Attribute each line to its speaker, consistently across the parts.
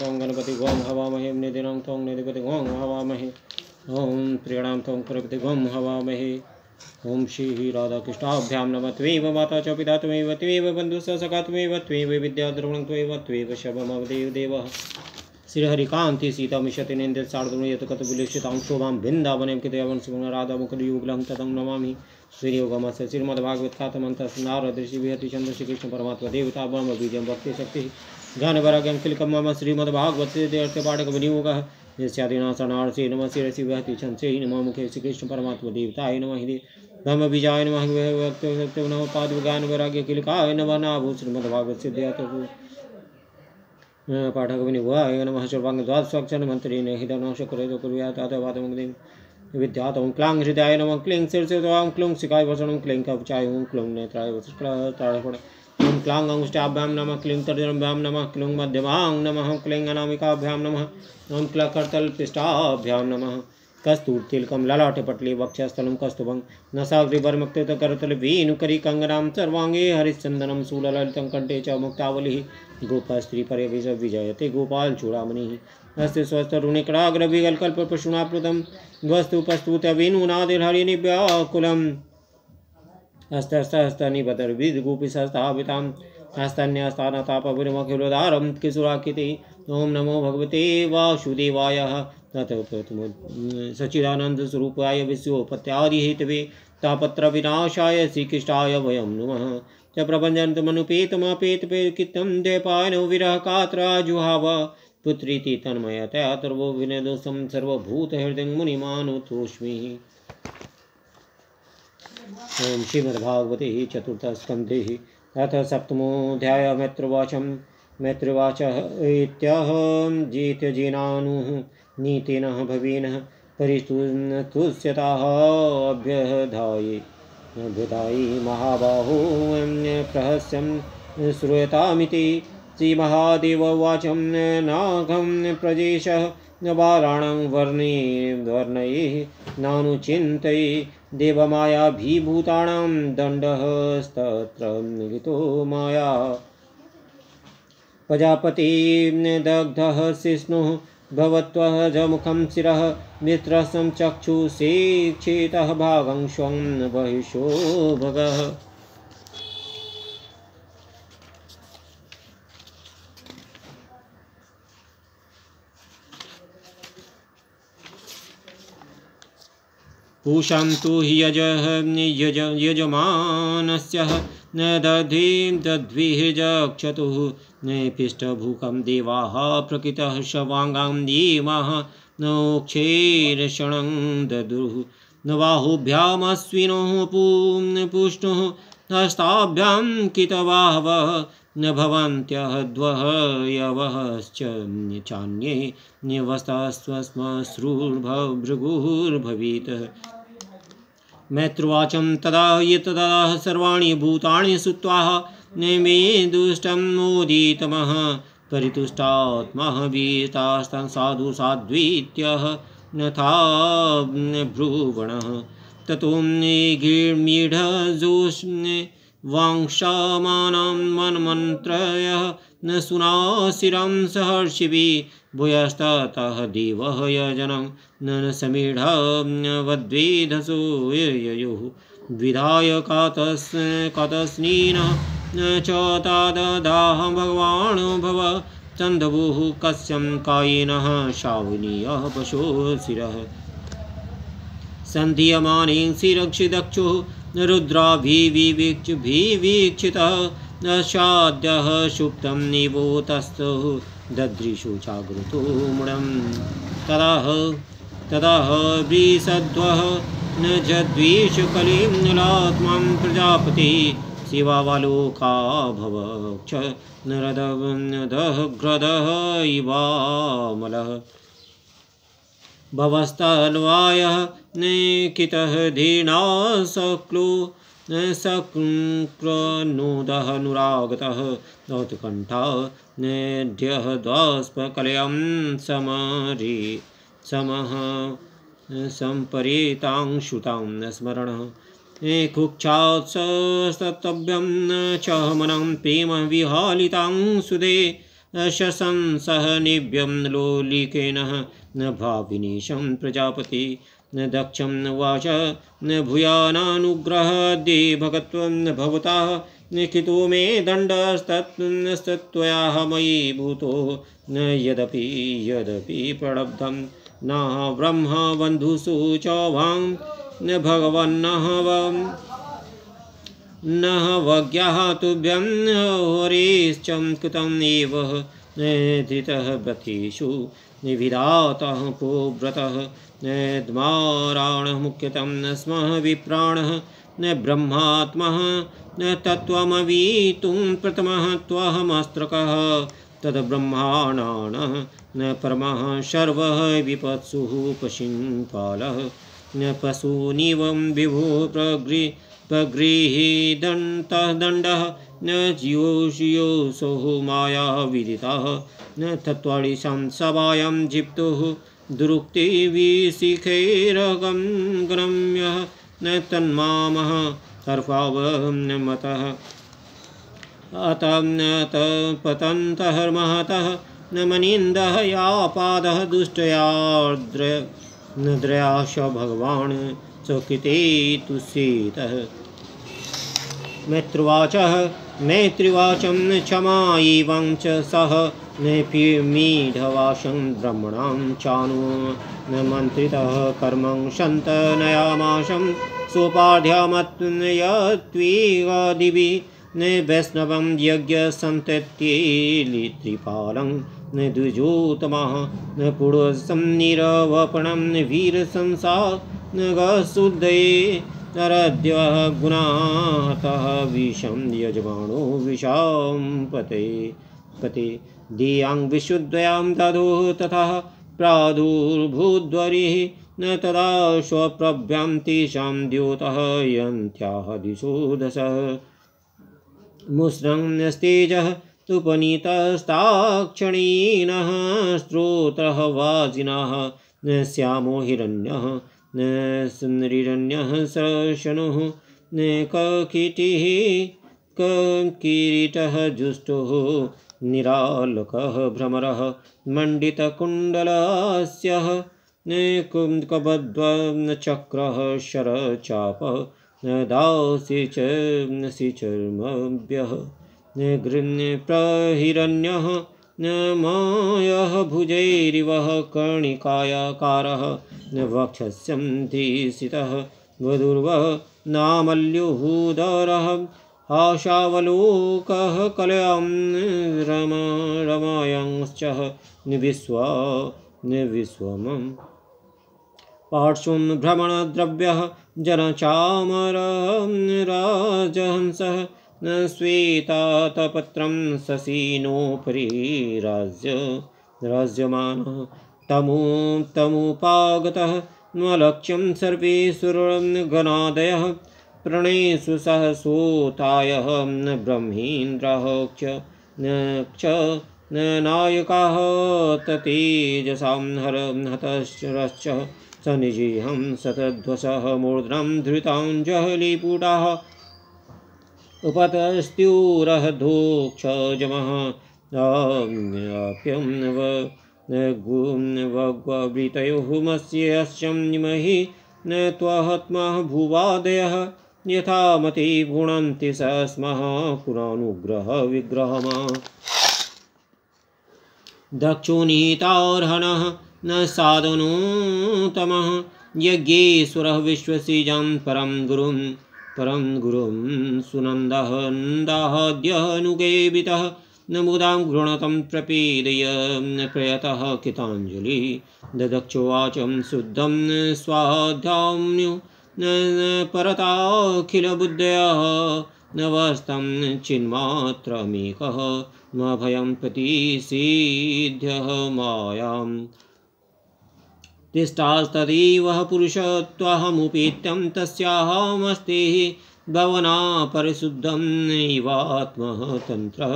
Speaker 1: ॐ गणपति गों हवामहे निधिनं त्वं निधिपति गों हवामहे ॐ प्रियणां त्वं प्रपति गों हवामहे ॐ श्री राधाकृष्णाभ्यां नमः त्वमेव माता च पिता त्वमेव त्वमेव बन्धुः सखा त्वमेव त्वमेव विद्याद्रविणं त्वमेव त्वमेव शवमवदेव देवः श्रीहरिकान्ति सीतामिषति नेन्द्र शार्दूल यत्कतुलिष्टितां शोभां वृन्दावने कृतयावन् सुमन राधा मुखयुगलं ततं नमामि श्रीयोगमस्य श्रीमद्भागवत कथामन्तस्य नारद ऋषि विहति चन्द्र श्रीकृष्ण परमात्मा देवता ब्रह्म बीजं भक्ति शक्ति ज्ञानवैराग्यं तिलकं मम श्रीमद्भागवत पाठक विनियोगः यस्यादिनाशनार्षे नमः शिरसि विहति चन्द्रे नमः मुखे श्रीकृष्ण परमात्मा देवताय नमः ब्रह्म बीजाय नमः भक्ति नमः पाद ज्ञान वैराग्य किलकाय नमः नाभूत श्रीमद्भागवत सिद्धार्थ पाठक विनिवाय नमः सर्वांग द्वादशाक्षर मंत्रेण हृदय शक्रेतो कुर्यात् आदवादमुग्धिं विद्यातं क्लां हृदयाय नमः क्लीं शीर्षों क्लुं शिखाय वसनं क्लीं कवचाय क्लुं नेत्राय वसक्लताड़फण क्लीं क्लां अंगुष्ठाभ्यां नमः क्लीं तर्जनभ्यां नमः क्लुं मध्यमां नमः क्लीं अनामिकाभ्यां नमः ॐ क्लकर्तलपृष्ठाभ्यां नमः कस्तूर्तिलकं ललाटपटले वक्षस्थलं कस्तुभं नसाग्रिवर्मक्तकरतलवेणुकरी कंगनां सर्वांगे हरिश्चन्दनं शूललितं कण्ठे च मुक्तावलिः गोपस्त्रीपर्यविष विजयते गोपालचूडामणिः अस्ति स्वस्थरुणिकराग्रविगलकल्पपशुनाप्लुतं वस्तुपस्तुतवेणुनादिर्हरिनिव्याकुलम् हस्तनिबद्धर्विद्गोपीसहस्ताभितां हस्तन्यस्तानतापविरमखिलोदारं किशोराकृति ॐ नमो भगवते वासुदेवाय सच्चिदानन्दस्वरूपाय विश्वोपत्यादिहेतवे तापत्रविनाशाय श्रीकृष्णाय वयं नमः च प्रपञ्चन्तमनुपेतमपेतपेकितं द्वैपायनो विरहकातराजुहाव पुत्रीति तन्मयतया तर्वो विनोदोषं सर्वभूतहृदयं मुनिमानुतोऽस्मि। ॐ श्रीमद्भागवते चतुर्थस्कन्धे अथ सप्तमोऽध्याय मैत्रिवाच इत्यहं जित्यजिनानुः नीतिनः भवेनः परिस्तुष्यताः अभ्यधायि महाबाहो प्रहस्यं श्रूयतामिति श्रीमहादेव उवाचं नाघं प्रजेशः बालाणां वर्णैः नानुचिन्तये देवमायाभिभूतानां दण्डः स्तत्र निहितो माया प्रजापतिर्दग्धः शिष्णुः भवत्वः जमुखं शिरः मित्रसं चक्षुषेक्षेतः भागं स्वं बहिषो भगः पूषां तु हि यजमानस्य न दधिं तद्विजक्षतुः न पिष्टभूकं देवाः प्रकृतः शवाङ्गां देवाः नोक्षेरषणं ददुः न बाहुभ्यामश्विनोः पुष्णुः हस्ताभ्यां कितवाहवः न भवन्त्यहद्वः यवश्च चान्ये निवस्तस्वश्मश्रुर्भृगुर्भवेत् मैत्रुवाचं तदा यतदा सर्वाणि भूतानि श्रुत्वा मे दुष्टं मोदितमः परितुष्टात्मा वीतास्तं साधु साध्वीत्यः नथा भ्रुवणः ततो गिर्मीढजोष्णे वाङ्क्षमानं मनमन्त्रयः न सुनाशिरं सहर्षिभिः भूयस्ततः देवः यजनं न समीढवद्वेधसो ययुः द्विधाय कतस्नीनः च ताददाह भगवान् भव चन्दभुः कस्यं कायेनः शावनीयः पशो शिरः सन्धीयमाने शिरक्षिदक्षुः रुद्राभिवीक्षितः नशाद्यः सुप्तं निवोतस्थः ददृशु जागृतो मुडं तदाह वृषध्वः न जद्वेषकलिं प्रजापति शिवावलोका भवक्ष नरदग्रदः इवामलः भवस्तल्वायः नेकितः धीर्णा सकृनोदः नुरागतः दौतकण्ठा नेढ्यः द्वास्पकलयं समः सम्परेतां श्रुतां स्मरणः कुक्षात्सस्तव्यं च मनं प्रेम विहालितां सुदे शशंसः निव्यं लोलिकेन न भाविनीशं प्रजापति न दक्षं न वाच न भूयानानुग्रहदे भगत्वं न भवतः निखितो मे दण्डस्तत्त्वया मयि भूतो न यदपि प्रलब्धं न ब्रह्म बन्धुषु च वां न भगवन्नः न वज्ञः तुभ्यं हरिश्चं कृतम् एव धृतः व्रतेषु निविधातः पुव्रतः द्माराणः मुख्यतं न स्मः विप्राणः न ब्रह्मात्मः न तत्त्वमवीतुं प्रथमः त्वहमस्त्रकः तद्ब्रह्माणानः न परमः शर्वः विपत्सुः पशिंपालः न पशूनिवं विभुः प्रगृहीदन्तः दण्डः न जियोषियोऽसौ माया विदितः न तत्त्वादिशां सभायां जिप्तुः दुरुक्तिविशिखैरगं गम्यः न तन्मामः सर्वावमतः अतं न पतन्तः महतः न मनिन्दः यापादः दुष्टयार्द्रनद्रयाश भगवान् सकृते तुष्येतः मैत्रिवाचं क्षमायिवं च सह नेपीमीढवाशं ब्रह्मणां चानु न मन्त्रितः कर्मं शन्तनयामाशं सोपाध्यामत्यत्विगादिभिः न वैष्णवं यज्ञसन्तत्येलित्रिपालं न द्विजोतमः न पुरुषं निरवपणं न वीरसंसा न गशुद्धये नरद्यः गुणातः विषं यजमानो विषां पते धियां विशुद्ध्यां दधुः तथा प्रादुर्भूद्वरिः न तदा स्वप्रभ्यां तेषां द्योतः यन्त्याः दिशो दशः मुस्रं स्तेजः उपनीतस्ताक्षणीनः स्त्रोत्रः वाजिनः न श्यामो हिरण्यः न सुन्दरिरण्यः सरशनुः न ककीटिः किरीटः जुष्टुः निरालकः भ्रमरः मण्डितकुण्डलस्यः न कुङ्कबद्वचक्रः शरचापः न दासी च चर्मभ्यः न गृह्णप्रहिरण्यः न मायः भुजैरिवः कर्णिकायाकारः न वक्षस्यं धीसितः वधूर्वः नामल्युहुदरः आशावलोकः कलयां रमायांश्च निविश्वमम् पार्श्वं भ्रमणद्रव्यः जनचामरं राजहंसः न श्वेतातपत्रं शशिनोपरि राज्यमानः तमुपागतः नलक्ष्यं सर्वे सुरगणादयः प्रणेषु सहसोतायः न ब्रह्मेन्द्रः क्ष न नायकाः ततेजसां हतश्च सनिजिहं सतध्वसः मूर्ध्नं धृताञ्जलिपुटाः उपतस्त्यूरः धोक्षजमः आप्यं वग्वृतयोः मत्स्यश्चं निमहि न त्वहत्मः भुवादयः यथा मति गुणन्ति स स्मः पुरानुग्रह विग्रहमा दक्षुनीतार्हणः न साधनोत्तमः यज्ञेश्वरः विश्वसिजं परं गुरुं सुनन्दः नन्दाद्यनुगेवितः न मुदां गृणतं प्रपीडय प्रयतः कृताञ्जलिः ददक्षोवाचं शुद्धं स्वाध्याम्यो न परताखिलबुद्धयः न वस्तं चिन्मात्रमेकः न भयं प्रतिषिध्यः मायाम् तिष्ठास्तदेव पुरुषत्वहमुपेत्यं तस्याहमस्तेः भवना परिशुद्धं नैवात्मः तन्त्रः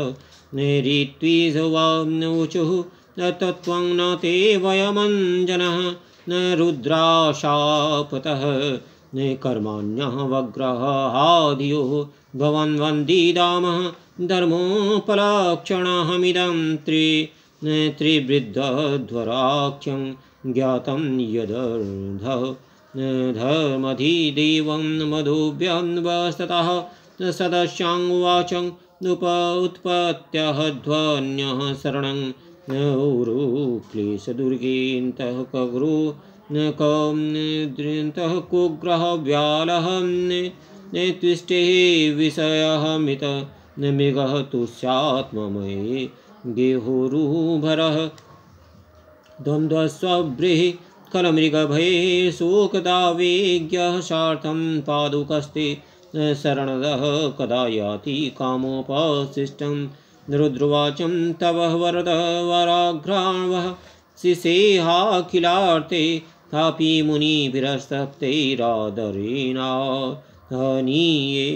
Speaker 1: नैरित्विजवानुचुः न तत्त्वं न ते वयमञ्जनः न रुद्राशापतः न कर्माण्यः वग्रहादियोः भवन् वन्दिदामः धर्मोपलक्षणहमिदं त्रिवृद्धध्वराख्यं ज्ञातं यदर्ध धर्मधिदेवं मधुभ्यं वस्ततः सदस्याङ्वाचं उत्पत्त्यः ध्वन्यः शरणं उरुक्लेशदुर्गेन्तः कगुरु कौन्द्रिन्तः कुग्रहव्यालः त्विष्टे विषयः मित मृगः तुष्यात्ममये गेहुरुभरः द्वन्द्वस्वभ्रीः खलमृगभये शोकदावेज्ञः सार्थं पादुकस्ते शरणदः कदा याति कामोपशिष्टं रुद्रवाचं तव वरदः वराघ्राणवः शिशेहाखिलार्ते तापि मुनिभिरस्तप्तैरादरेणाहनीये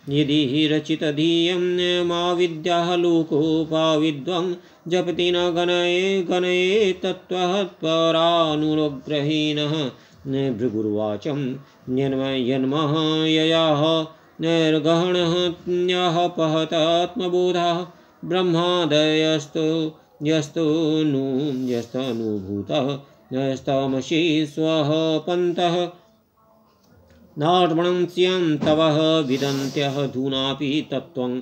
Speaker 1: यदि रचितधियं मा विद्याः लोकोपाविद्वं जपति न गणये गणये तत्त्वपरानुग्रहेणः भृगुर्वाचं यन्मः ययाः निर्गहणः न्यः पहतात्मबोधः ब्रह्मादयस्तु यस्तनुभूतः यस्तमसि स्वः पन्तः नार्मणं तवः विदन्त्यः धूनापि तत्त्वं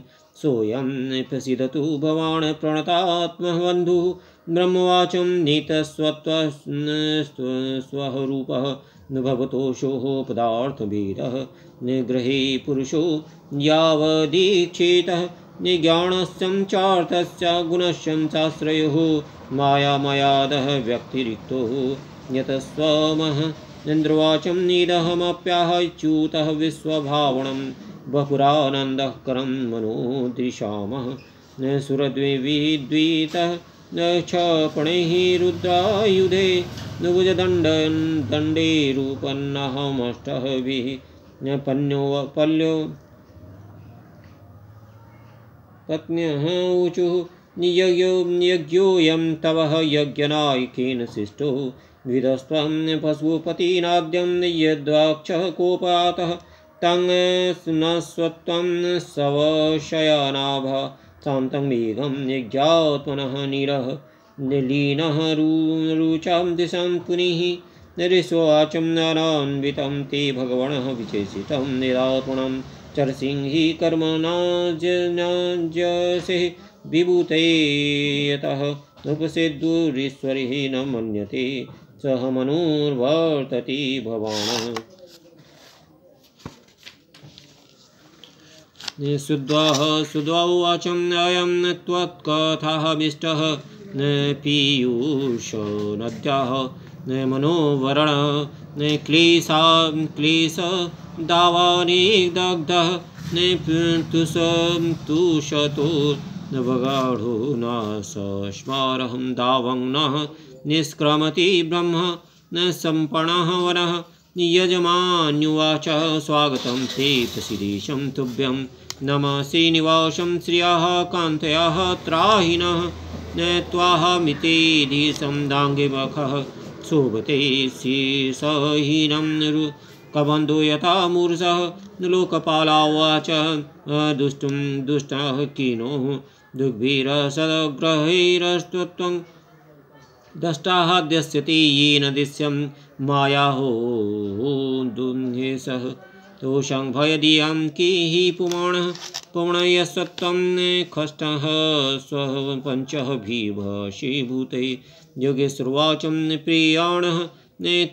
Speaker 1: सोऽयं प्रसीदतु भवान् प्रणतात्मबन्धुः ब्रह्मवाचं नीतस्वरूपः भवतोषोः पदार्थभेदः निग्रहे पुरुषो यावदीक्षितः निज्ञानस्य चार्थस्य गुणस्य चाश्रयोः मायामयादः व्यक्तिरिक्तो यतस्वमः इन्द्रवाचं निदहमप्याहच्युतः विश्वभावनं बहुरानन्दः करं मनोदृशामः सुरद्विद्वितः क्षपणैः रुद्रायुधे नुभुजदण्डेरूपन्नहमष्टभिः पल्यो पत्न्यः ऊचुः यज्ञोऽयं तव यज्ञनायकेन शिष्टो विदस्त्वं पशुपतिनाद्यं यद्वाक्षः कोपातः तं न स्वत्वं सवशयनाभः शान्तं मेघं यज्ञात्मनः निरः लीनः रुचां दिशं पुनिः ऋष्वाचं नानान्वितं ते भगवणः विचेषितं निरात्मनं चरसिंहि कर्मणाजसे विभूते यतः उपसेद्दुरीश्वरिः न मन्यते सह मनुर्वर्तति भवान् सुद्वावाचं अयं त्वत्कथामिष्टः पीयूष नद्याः मनोवरणः क्लेश दावानिदग्धः तुषतो वगाढो न सस्मारहं दावं नः निष्क्रमति ब्रह्म न सम्पणः वनः यजमान्युवाच स्वागतं ते प्रसीदेशं तुभ्यं नमः श्रीनिवासं श्रियः कान्तयाः त्राहिणः त्वाहमितेधीशं दाङ्गिमखः शोभते शीर्षहीनं कबन्धो यथा मूर्षः लोकपालावाच दुष्टुं दुष्टः कीनो दुग्भिरसद्ग्रहैरस्त्वं दष्टाः दस्यति येन दृश्यं मायाहो दुह्येशः तोषं भयदीयं किहि पुमणयस्त्वं खष्टः स्वः पञ्चः भीभषीभूते योगेश्वरवाचं प्रियाणः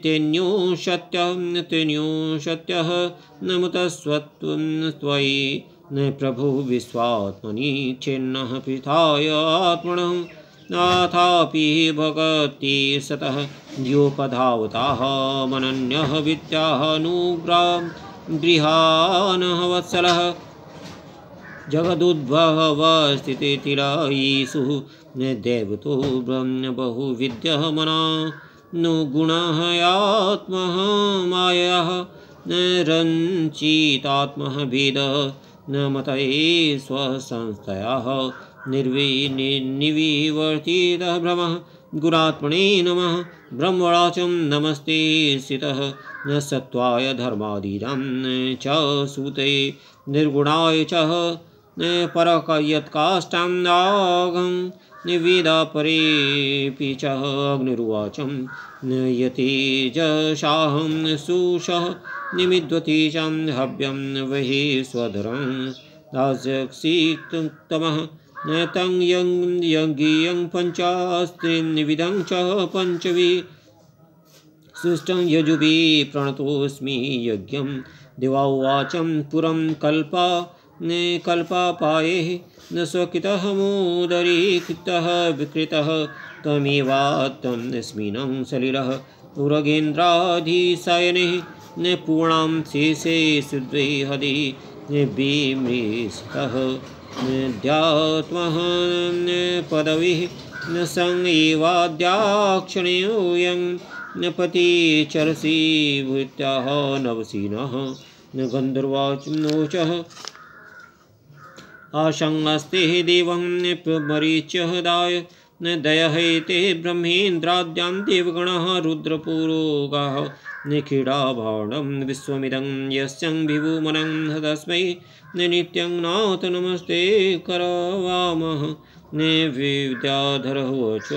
Speaker 1: तेन्यो सत्यः नमुतस्वत्वं त्वयि प्रभु विश्वात्मनि छिन्नः पृथाय आत्मनः नाथापि भगति सतः योपधावताः मनन्यः विद्याः गृहानः वत्सलः जगदुद्भवस्थितिरयीषु देवतो ब्रह्म बहुविद्यः मना नुगुणः यात्मः मायाः रञ्चितात्मः भेदः न मतये स्वसंस्थयाः निविवर्तितः भ्रमः गुणात्मने नमः ब्रह्मवाचं नमस्ते स्थितः न सत्वाय धर्माधीरं च सूते निर्गुणाय च परक यत्काष्ठं नागं निवेदा परेऽपि च अग्निरुवाचं यतिजशाहं सुषः निमिद्वती च हव्यं वहि स्वधरं दास्यक्षितमः तं यज्ञियं पञ्चास्त्रिनिविधं च पञ्चवि सुष्टं यजुभिः प्रणतोऽस्मि यज्ञं दिवावाचं पुरं कल्पापाये न स्वकृतः मोदरीकृतः विकृतः त्वमेवात्तं स्मिनं सलिलः उरगेन्द्राधिशयने न पूर्णां शेषे सुद्वे हदि विमृशतः ध्यात्मः पदविः न संगेवाद्याक्षणयोऽयं न पति चरसि भूत्याः नवसीनः न गन्धर्वाचोचः आशङ्गस्ते देवं मरीच्यः दाय न दयहैते ब्रह्मेन्द्राद्यां देवगणः रुद्रपुरोगाः निखिडाभाणं विश्वमिदं यस्यं विभुमनं तस्मै नित्यं नाथ नमस्ते करवामः न विद्याधरवच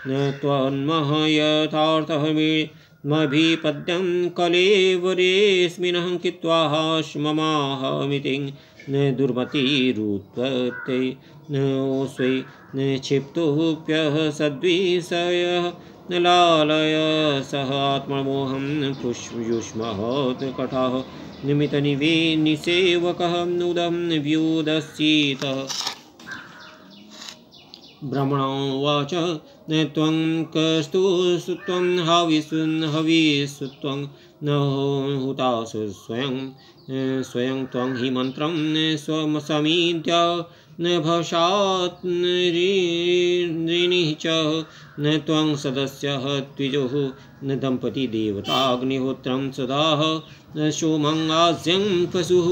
Speaker 1: न त्वन्मः यथार्थः मभिपद्यं कलेवरेऽस्मिन् कित्वाः ममाहमिति न दुर्मतिरुत्पत्ते न स्वे न क्षिप्तोऽप्यः सद्विषयः न लालय सह आत्ममोहं पुष्युष्मः कटाः निमित्तनिवेनिसेवकः नुदं व्युदस्येतः ब्रह्मणोवाच न त्वं कस्तुस्त्वं हविषुत्वं न हुतासु स्वयं त्वं हि मन्त्रं स्वमसमीद्य न भषात् ऋणिः च न त्वं सदस्यः द्विजोः न दम्पति देवताग्निहोत्रं सदाह न सोमङ्गास्यं पशुः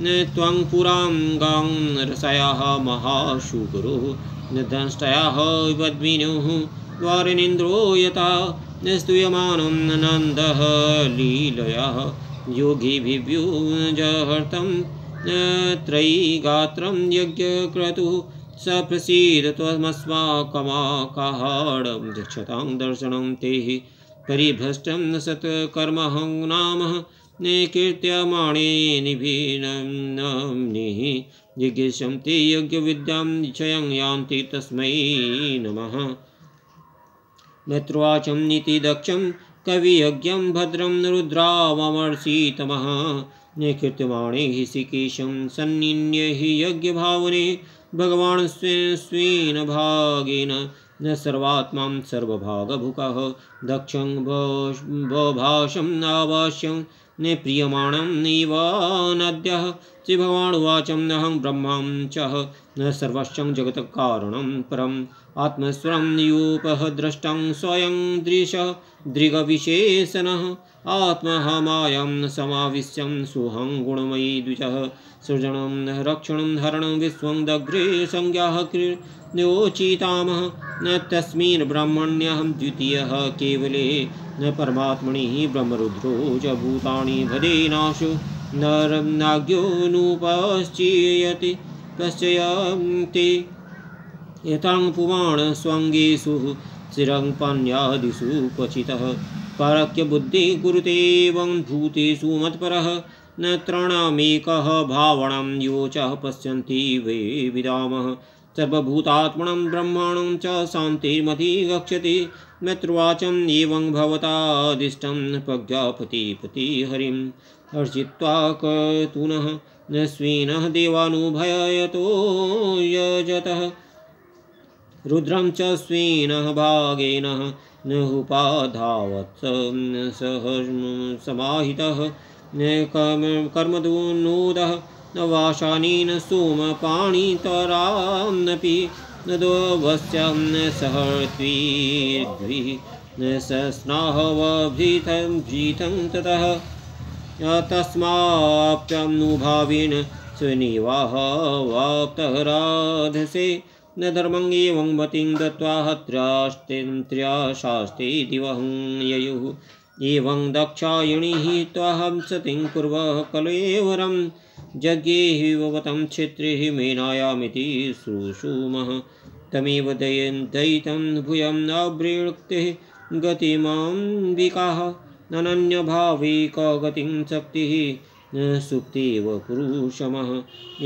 Speaker 1: न त्वं पुरां गां रसायाः महाशूकरोः न दंष्टयाः वद्मिनोः द्वारिणीन्द्रो यथा न स्तूयमानं नन्दः लीलयाः योगिभिर्व्यूजहर्तं त्रयीगात्रं यज्ञक्रतुः स प्रसीद त्वमस्माकमाकाहारं दक्षतां दर्शनं ते परिभ्रष्टं न सत्कर्महं नामः न कीर्त्यमाणे निभिन्निः यज्ञेशं ते यज्ञविद्यां क्षयं यान्ति तस्मै नमः मैत्रोवाचं नीति दक्षं कवियज्ञं भद्रं रुद्रावमर्षितमः निकीर्त्यमाणे हि श्रीकेशं सन्निन्ये हि यज्ञभावने भगवान् स्वेन भागेन न सर्वात्मां सर्वभागभुकः दक्षं भाषं नावास्यं न प्रीयमाणं नैवानद्यः श्रीभगवानुवाचं अहं ब्रह्मां च न सर्वस्यं जगत्कारणं परम् आत्मस्वरं यूपः द्रष्टं स्वयं दृशः दृगविशेषणः आत्महमायं समाविश्यं सोऽहं गुणमयी द्विजः सृजनं रक्षणं हरणं विश्वं दग्रे संज्ञाः कृत्योचितामः न तस्मिन् ब्रह्मण्यहं द्वितीयः केवले न परमात्मनि ब्रह्मरुद्रो च भूतानि भदेनाशो नरनाज्ञोनुपश्चीयति पश्यन्ति यतां पुमान् स्वङ्गेषु चिरं पाण्यादिषु क्वचितः पारक्य बुद्धि कुरुते एवं भूतेषु मत्परः न त्रणामेकः भावनं यो च पश्यन्ति वै विदामः सर्वभूतात्मनं ब्रह्माणं च शान्तिर्मधिगच्छति मैत्रोवाचम् एवं भवतादिष्टं प्रज्ञापतिपति हरिं हर्षित्वा कर्तुनः न स्वेनः देवानुभयतो यजतः रुद्रं च स्वेनः भागेन न उपाधावत् सह समाहितः न कर्मदोन्नोदः न वाशानीन सोमपाणितरान्नपि न दोवस्यं न सहर्त्विद्भिः न सस्नाहवभृतं ततः तस्माप्यनुभावेन स्वनिवाह वाप्तराधसे न धर्मं एवं मतिं दत्त्वा हत्र्यास्तेन्द्रियाशास्ते दिवहं ययुः एवं दक्षायणिः त्वहं सतिं कुर्वः कलेवरं यज्ञे हि भवतं क्षेत्रे हि मेनायामिति श्रुषुमः तमेव दयितं भूयं अवृक्तिः गतिमाम्बिकाः अनन्यभाविकगतिं शक्तिः सुप्तेव पुरुषमः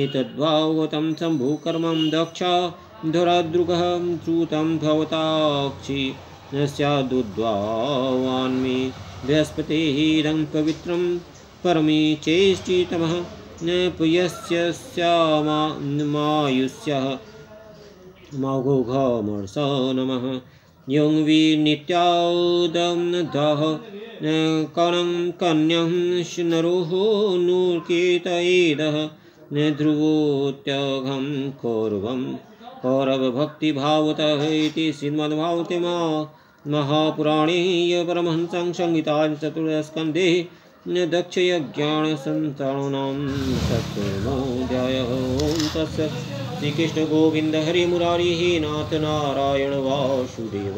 Speaker 1: एतद्भागवतं शम्भुकर्मं दक्षा धरादृगः श्रुतं भवताक्षि स्यादुद्वान्मे बृहस्पतिः रं पवित्रं परमे चेष्टितमः पुयस्य श्यामायुष्यः माघोघमर्ष नमः यं विनित्यादं दह कणं कन्यं नरोः नूर्केतयेदः ध्रुवोत्यघं कौरवं कौरवभक्तिभावतः इति श्रीमद्भागवते महापुराणे परमहंसं संहितायां चतुर्थस्कन्धे दक्षयज्ञानसंस्थानां सप्तमोऽध्यायः। ॐ तत्सत्। श्रीकृष्ण गोविंद हरि मुरारी नाथ नारायण वासुदेव।